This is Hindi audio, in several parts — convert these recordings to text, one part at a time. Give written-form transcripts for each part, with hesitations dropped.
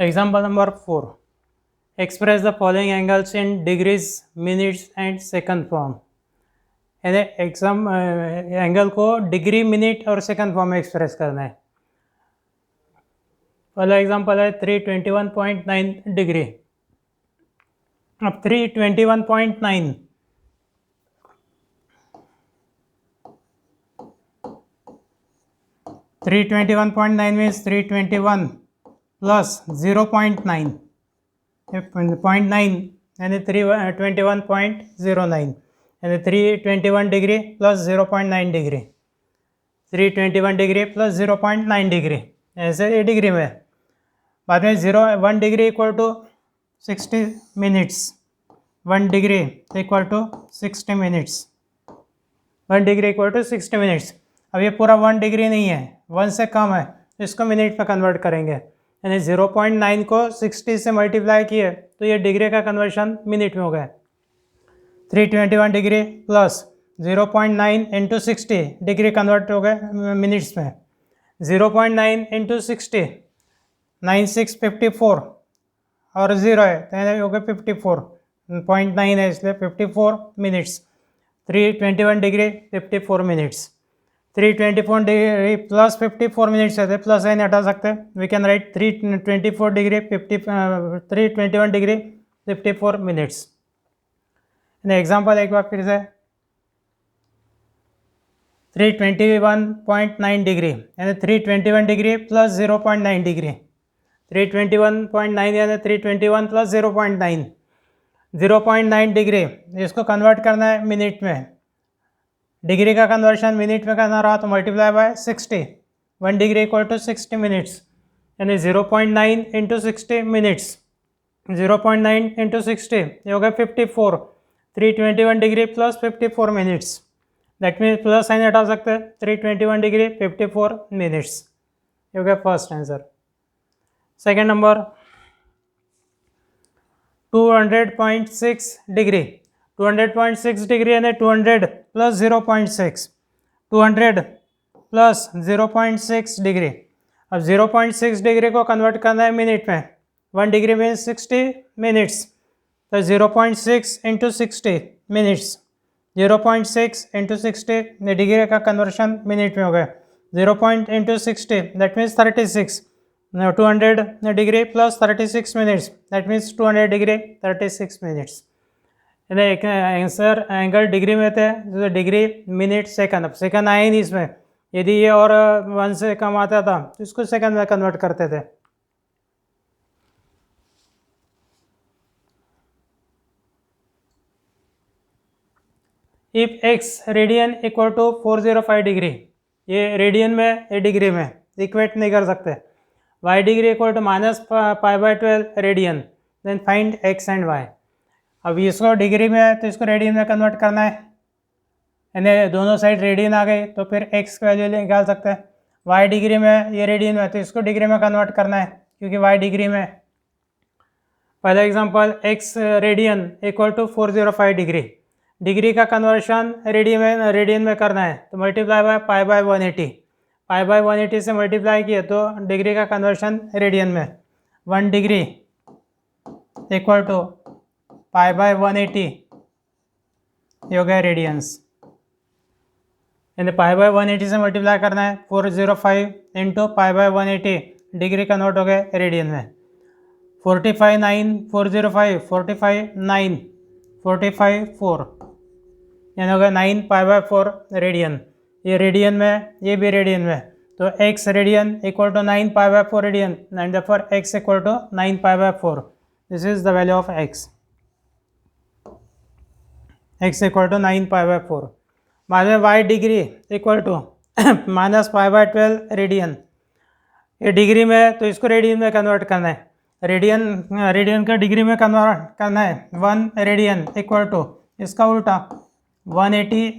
Example number 4. Express the following angles in degrees, minutes and second form. यानी एंगल को डिग्री, मिनट और सेकंड फॉर्म में एक्सप्रेस करना है. पहला एग्जांपल है 321.9 डिग्री. अब 321.9 मीन्स 321 प्लस 0.9 0.9 यानी 321.09 यानी 321 degree plus 0.9 degree. 321 degree plus 0.9 degree ऐसे ये डिग्री में. बाद में 1 degree equal to 60 minutes. 1 degree equal to 60 minutes. 1 degree equal to 60 minutes. अब ये पूरा 1 डिग्री नहीं है, 1 से कम है, तो इसको मिनट में कन्वर्ट करेंगे. यानी 0.9 को 60 से मल्टीप्लाई किए तो ये डिग्री का कन्वर्शन मिनट में हो गया. 321 degree plus 0.9 into 60 degree convert हो गए मिनट्स में. 0.9 इंटू 60 9654 और 0 है तो हो गया 54.9 है इसलिए 54 minutes. 321 degree 54 minutes. 324 degree plus 54 minutes है, प्लस साइन हटा सकते हैं. We can write 321 degree 54 minutes. Example एक बार फिर से 321.9 डिग्री यानी 321 डिग्री प्लस 0.9 डिग्री. 321.9 यानी 321 प्लस 0.9 0.9 डिग्री. इसको कन्वर्ट करना है मिनट में. डिग्री का कन्वर्शन मिनट में करना रहा तो multiply by 60. 1 degree equal to 60 minutes यानी 0.9 इंटू 60 मिनट्स. 0.9 इंटू 60 ये हो गया 54. 321 degree plus 54 minutes. That means plus sign हटा सकते हैं. 321 डिग्री 54 मिनट्स. ये हो गया first answer. Second number 200.6 degree. 200.6 degree यानी 200 प्लस 0.6. 200 plus 0.6 degree. अब 0.6 डिग्री को कन्वर्ट करना है मिनट में. 1 डिग्री मीन्स 60 मिनट्स तो 0.6 इंटू 60 मिनट्स. 0.6 इंटू 60 डिग्री का कन्वर्शन मिनट में हो गया. 0.60 that means 36. 200 degree plus 36 minutes that means 200 degree 36 minutes. एक आंसर एंगल डिग्री में थे जैसे डिग्री, मिनट, सेकंड. अब सेकंड आए नहीं इसमें. यदि ये और 1 से कम आता था तो इसको सेकंड में कन्वर्ट करते थे. If x radian equal to 405 degree, ये रेडियन में ये डिग्री में इक्वेट नहीं कर सकते. y degree equal to -π/12 radian. Then find x and y. अब इसको डिग्री में है तो इसको रेडियन में कन्वर्ट करना है. यानी दोनों साइड रेडियन आ गई तो फिर x की वैल्यू निकाल सकते हैं. y डिग्री में है, ये रेडियन में है तो इसको डिग्री में कन्वर्ट करना है क्योंकि y डिग्री में. पहला example x radian equal to 405 degree. Degree का कन्वर्शन रेडियन में करना है तो मल्टीप्लाई बाय π/180. π/180 से मल्टीप्लाई किए तो डिग्री का कन्वर्शन रेडियन में. 1 डिग्री इक्वल टू π/180 ये हो गया रेडियंस. यानी π/180 से मल्टीप्लाई करना है. 405 इंटू π/180 डिग्री कन्वर्ट हो गए रेडियन में. 45 9 405 45 9 45 4 यानी हो गया 9 π/4 रेडियन. ये रेडियन में, ये भी रेडियन में तो x radian equal to 9 π/4 radian and therefore x equal to 9 π/4. This is the value of x. x equal to 9 π/4. बाद में y degree equal to -π/12 radian. ये डिग्री में है तो इसको रेडियन में कन्वर्ट करना है. रेडियन का डिग्री में कन्वर्ट करना है. 1 रेडियन इक्वल टू इसका उल्टा 180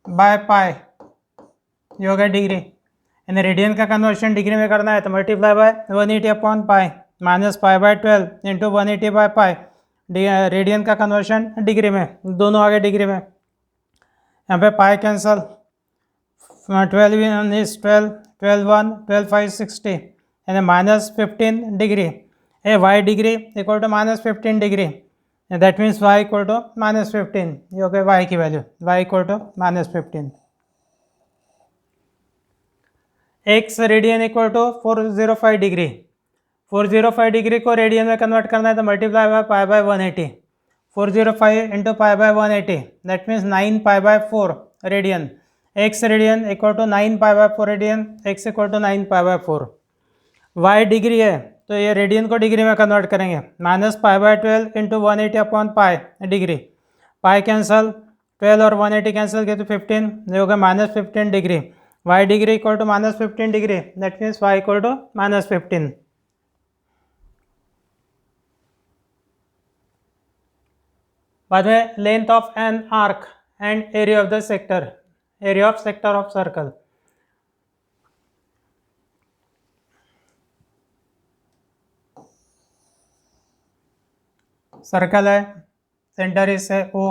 बाय पाई ये हो गया डिग्री. यानी रेडियन का कन्वर्शन डिग्री में करना है तो multiply by 180 upon pi -π/12 into 180 by pi. Radian का कन्वर्शन डिग्री में, दोनों आगे डिग्री में. यहाँ पे पाई कैंसल. 12 1 is 12, 12 1, 12 5 60. यानी -15 degree, a y degree equal to -15 degree, that means y equal to -15, ये हो गई y की value, y equal to -15। x radian equal to 405 degree, 405 degree को रेडियन में कन्वर्ट करना है तो multiply by pi by 180, 405 into pi by 180, that means 9 pi by 4 radian, x radian equal to 9 pi by 4 radian, x equal to 9 pi by 4। y degree है तो ये रेडियन को डिग्री में कन्वर्ट करेंगे, -π/12 into 180 upon pi degree, pi cancel, 12 और 180 कैंसिल किया तो 15, ये होगा -15 degree, y degree equal to -15 degree, that means y equal to -15। बाद में length of an arc and area of the sector, area of sector of circle. Circle है, सेंटर इस है O,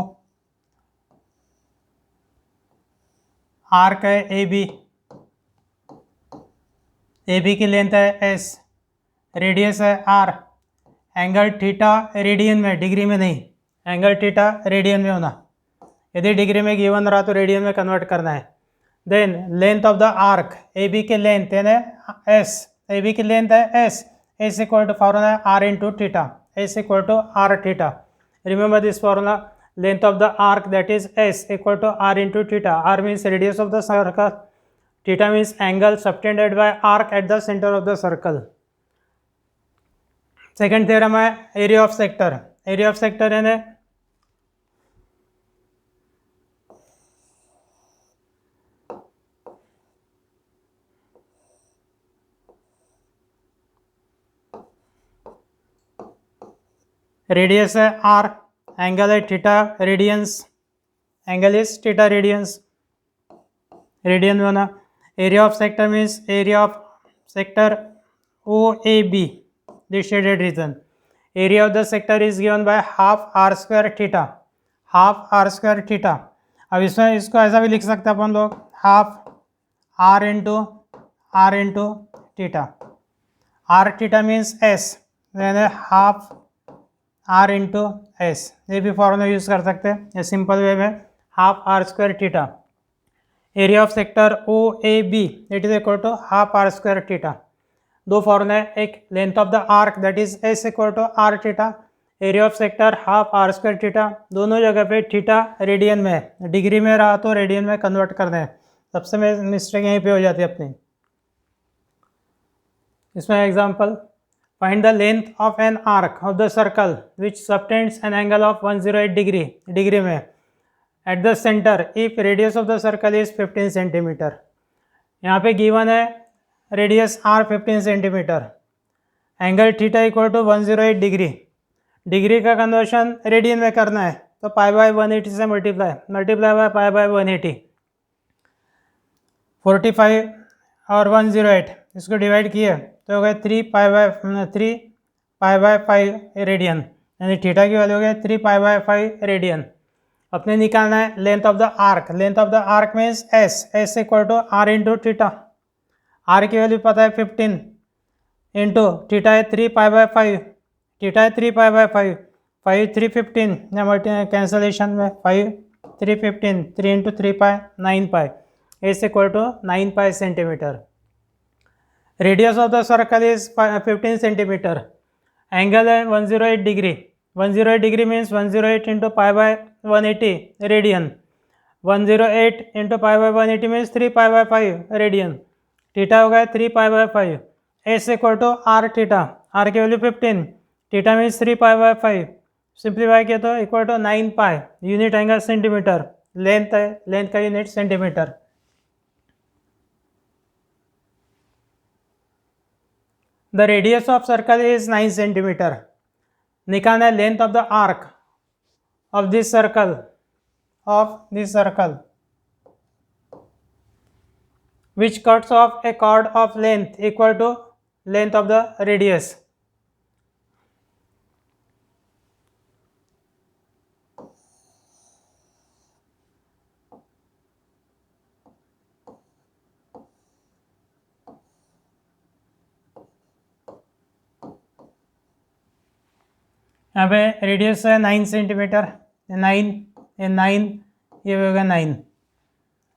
आर्क है ए बी की लेंथ है S, रेडियस है R, एंगल थीटा रेडियन में, डिग्री में नहीं, एंगल थीटा रेडियन में होना, यदि डिग्री में गिवन रहा तो रेडियन में कन्वर्ट करना है। Then length of the arc, A B की लेंथ यानी S, ए बी की लेंथ है S, S equal to formula है R into theta, S equal to R theta, remember this formula, length of the arc that is S equal to R into theta, R means radius of the circle, theta means angle subtended by arc at the center of the circle। Second theorem है area of sector, area of sector यानी रेडियस है R, एंगल है theta radians, angle is theta radians, radian में होना। Area of sector means area of sector O A B, this shaded region, area of the sector is given by half R square theta, half R square theta. अब इसमें इसको ऐसा भी लिख सकते हैं अपन लोग, half R into theta, R theta means S, यानी हाफ आर इंटू एस, ये भी फॉर्मूला यूज़ कर सकते हैं, ये सिंपल वे में half R square theta. Area of sector O A B it is equal to half R square theta. दो फॉर्मूला है, एक length of the arc that is S equal to R theta, area of sector half R square theta, दोनों जगह पे थीटा रेडियन में है, डिग्री में रहा तो रेडियन में कन्वर्ट कर दें, सबसे मिस्टेक यहीं पे हो जाती है अपनी। इसमें example, find the length of an arc of the circle which subtends an angle of 108 degree, degree में, at the center if radius of the circle is 15 centimeter. यहाँ पे गिवन है radius r 15 centimetre, angle theta equal to 108 degree, degree का कन्वर्शन रेडियन में करना है तो पाई बाय 180 से मल्टीप्लाई बाय पाई बाय 180, 45 और 108 इसको डिवाइड किए तो हो गया 3 पाई बाय 5 रेडियन, यानी थीटा की वैल्यू हो गया 3 पाई बाय 5 रेडियन। अपने निकालना है length of the arc, length of the arc means S, S equal to R into theta, R की वैल्यू पता है 15 इंटू थीटा है 3 पाई बाय 5, थीटा है 3 पाई बाय 5, 5 3 15 या मल्टी कैंसलेशन में 5 3 15, 3 into 3 pi 9 pi, S equal to 9 pi centimetre. Radius of the circle is 15 centimetre, angle है 108 degree, 108 degree means 108 into pi by 180 radian, 108 into pi by 180 means 3 pi by 5 radian, theta हो गया 3 pi by 5, S equal to R theta, R की value 15, theta means 3 pi by 5, simplify किया तो equal to 9 pi, unit angle centimeter, length है, लेंथ का unit centimeter. The radius of circle is 9 centimeter. निकालना है length of the arc of this circle which cuts off a chord of length equal to length of the radius. यहाँ पे रेडियस है 9 सेंटीमीटर, 9 ये 9 ये भी होगा 9।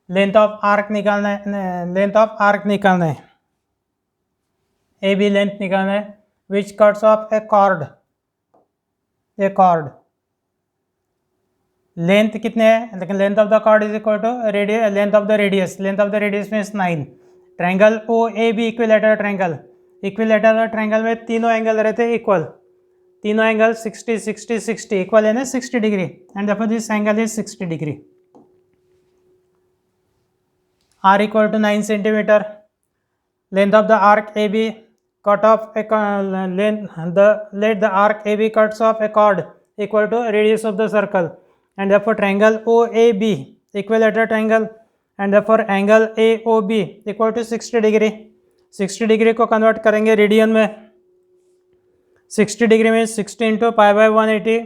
लेंथ ऑफ आर्क निकालना है, लेंथ ऑफ आर्क निकालना है, ए बी लेंथ निकालना है, which cuts off a chord, a chord length कितने है, लेकिन length of the chord is equal to radius length of the radius, length of the radius means 9। Triangle O A B equilateral triangle, equilateral triangle में तीनों एंगल रहते हैं इक्वल, तीनों एंगल 60 60 60 इक्वल है ना 60 degree, and therefore this angle is 60 degree. R equal to 9 centimeter, length of the arc A B cut off a let the arc AB cuts off a chord equal to radius of the circle, and therefore triangle OAB equilateral triangle, and therefore angle AOB equal to 60 degree. 60 degree को कन्वर्ट करेंगे रेडियन में, 60 डिग्री में 60 into pi by 180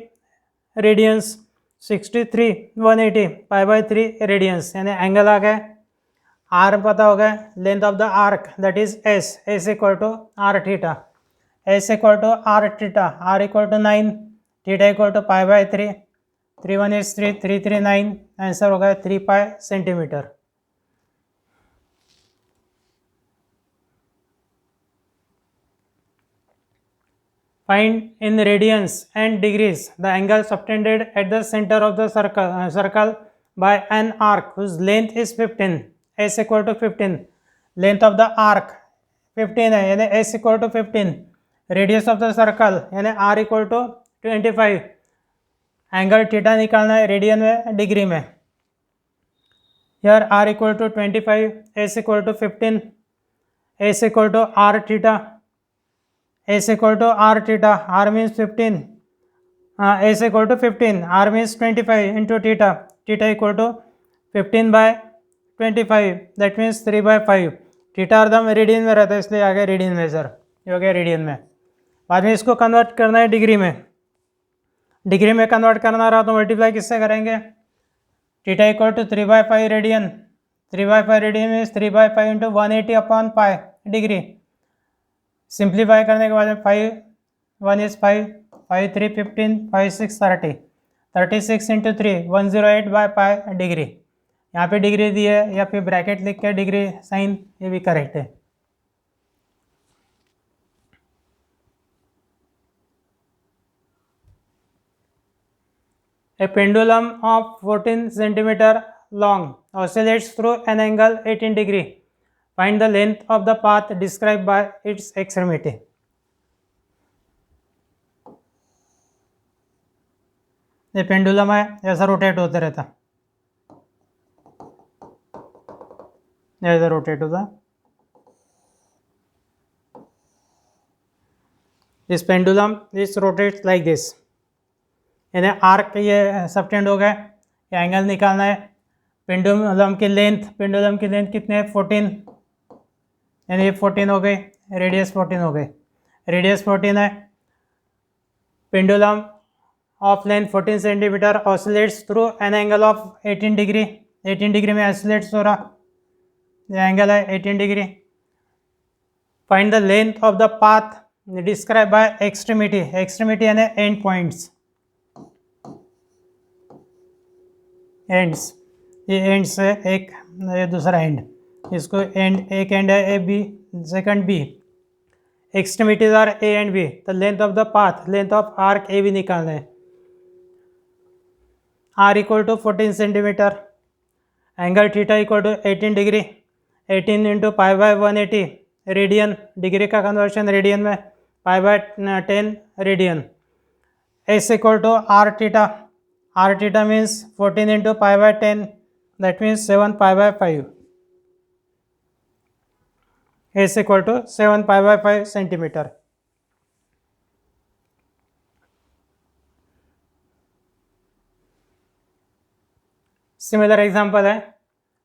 radians, 63 180 pi by 3 radians, यानी एंगल आ गए। आर पता होगा, length of the arc that is S, S equal to R theta, S equal to R theta, R equal to 9, theta equal to pi by 3, 3 1 is 3, 3 3 9, answer होगा 3 pi centimetre. Find in radians and degrees the angle subtended at the centre of the circle by an arc whose length is 15, S equal to 15, length of the arc 15 है यानी S equal to 15, radius of the circle यानी R equal to 25, angle theta निकालना है रेडियन में डिग्री में, here R equal to 25, S equal to 15, S equal to R theta, S equal to R theta, R means 15, S equal to 15, R means 25 into theta, theta equal to 15 by 25 that means 3 by 5, theta अर्धम रेडियन में रहता है इसलिए आ गया रेडियन में सर, ये हो गया रेडियन में। बाद में इसको कन्वर्ट करना है डिग्री में, डिग्री में कन्वर्ट करना रहा तो मल्टीप्लाई किससे करेंगे, theta equal to 3 by 5 radian, 3 by 5 radian means 3 by 5 into 180 upon pi degree, simplify करने के बाद में 5 1 is 5, 5 3 15, 5 6 30, 36 into 3 108 by pi degree, यहाँ पे डिग्री दी है या फिर ब्रैकेट लिख के डिग्री साइन, ये भी करेक्ट है। A pendulum of 14 centimeter long oscillates through an angle 18 degree. Find the length of the path described by its extremity. ये पेंडुलम है, ऐसा रोटेट होता रहता, ऐसा रोटेट होता। This pendulum this rotates like this, यानी आर्क ये सबटेंड हो गए, ये एंगल निकालना है। पेंडुलम की लेंथ कितने है 14, यानी ये 14 हो गई, रेडियस 14 हो गई, रेडियस 14 है। Pendulum of length 14 centimetre oscillates through an angle of 18 degree, 18 degree में ऑसिलेट्स हो रहा, ये एंगल है 18 degree. Find the length of the path describe by extremity, extremity यानी एंड पॉइंट्स, एंड्स, ये एंड्स है एक, ये दूसरा एंड, इसको एंड, एक एंड है A B, second B, extremities are A and B. The length of the path, length of arc A B निकालना है, R equal to 14 centimeter, angle theta equal to 18 degree, 18 into pi by 180 radian, degree का कन्वर्शन रेडियन में, pi by 10 radian, S equal to R theta, R theta means 14 into pi by 10 that means 7 pi by 5, S equal to 7 pi by 5 centimetre. Similar example है,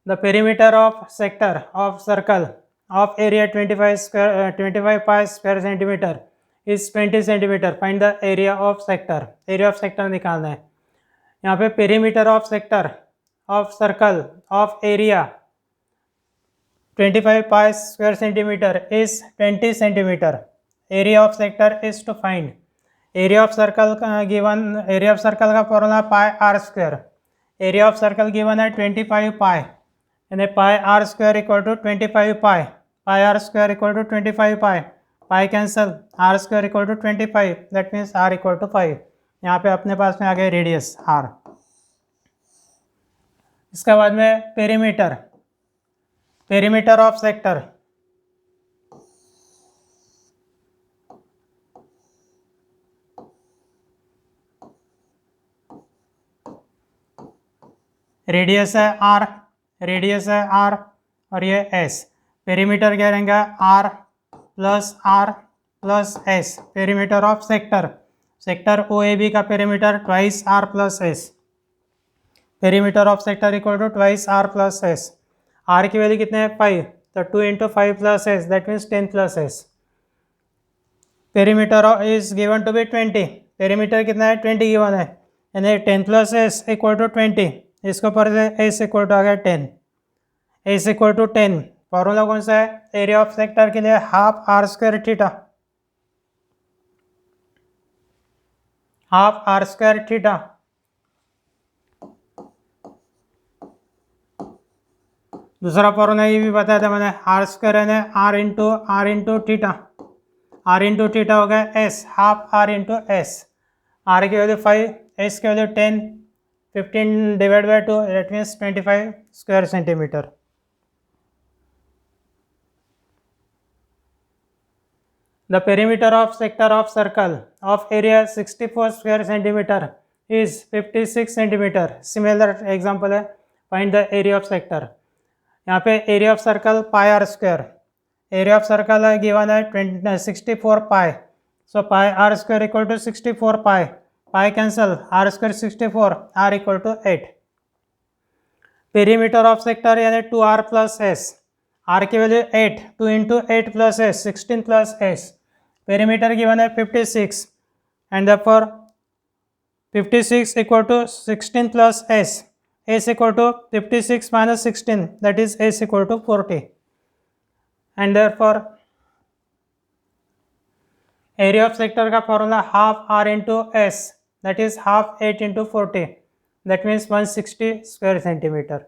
the perimeter of sector of circle of area 25 pi square centimetre is 20 centimetre. Find the area of sector, area of sector निकालना है। यहाँ पे perimeter of sector of circle of area 25 pi square centimetre is 20 centimetre, area of sector is to find, area of circle given, area of circle का formula pi R square, area of circle given है 25 पाई, यानी pi R square equal to 25 pi, pi R square equal to 25 pi, pi cancel, R square equal to 25, that means R equal to 5। यहाँ पे अपने पास में आ गया रेडियस आर। इसके बाद में perimeter, perimeter of sector, radius है आर, रेडियस है आर और ये एस, पेरीमीटर क्या रहेगा R plus S, perimeter of sector, sector O A B का perimeter twice R plus S, perimeter of sector equal to twice R plus S. R की वैल्यू कितने हैं 5, तो 2 × 5 plus S, that means 10 plus S. Perimeter is given to be 20, perimeter कितना है 20 गिवन है, यानी 10 प्लस एस इक्वल टू 20, इसके ऊपर से एस इक्वल टू आ गया 10, एस इक्वल टू 10। फॉर्मूला कौन सा है, एरिया ऑफ सेक्टर के लिए half R square theta, half R square theta. दूसरा फॉर्मूला ये भी बताया था मैंने, आर स्क्वायर है R into theta, R into theta हो गया S, half R into S, R की वैल्यू 5, एस की value 10, 15 divide by 2, that means 25 square centimeter. The perimeter of sector of circle of area 64 square centimeter is 56 centimeter. Similar example है, find the area of sector। यहाँ पे area of circle pi R square, area of circle है गिवन है 64 पाई, so pi R square equal to 64 पाई, pi cancel, R square 64, R equal to 8। Perimeter of sector यानी 2r प्लस एस, आर की value 8, 2 × 8 plus S, 16 plus S, perimeter given है 56 and therefore 56 equal to 16 plus S, S equal to 56 minus 16, that is S equal to 40 and therefore area of sector का formula half R into S, that is half 8 × 40, that means 160 square centimetre.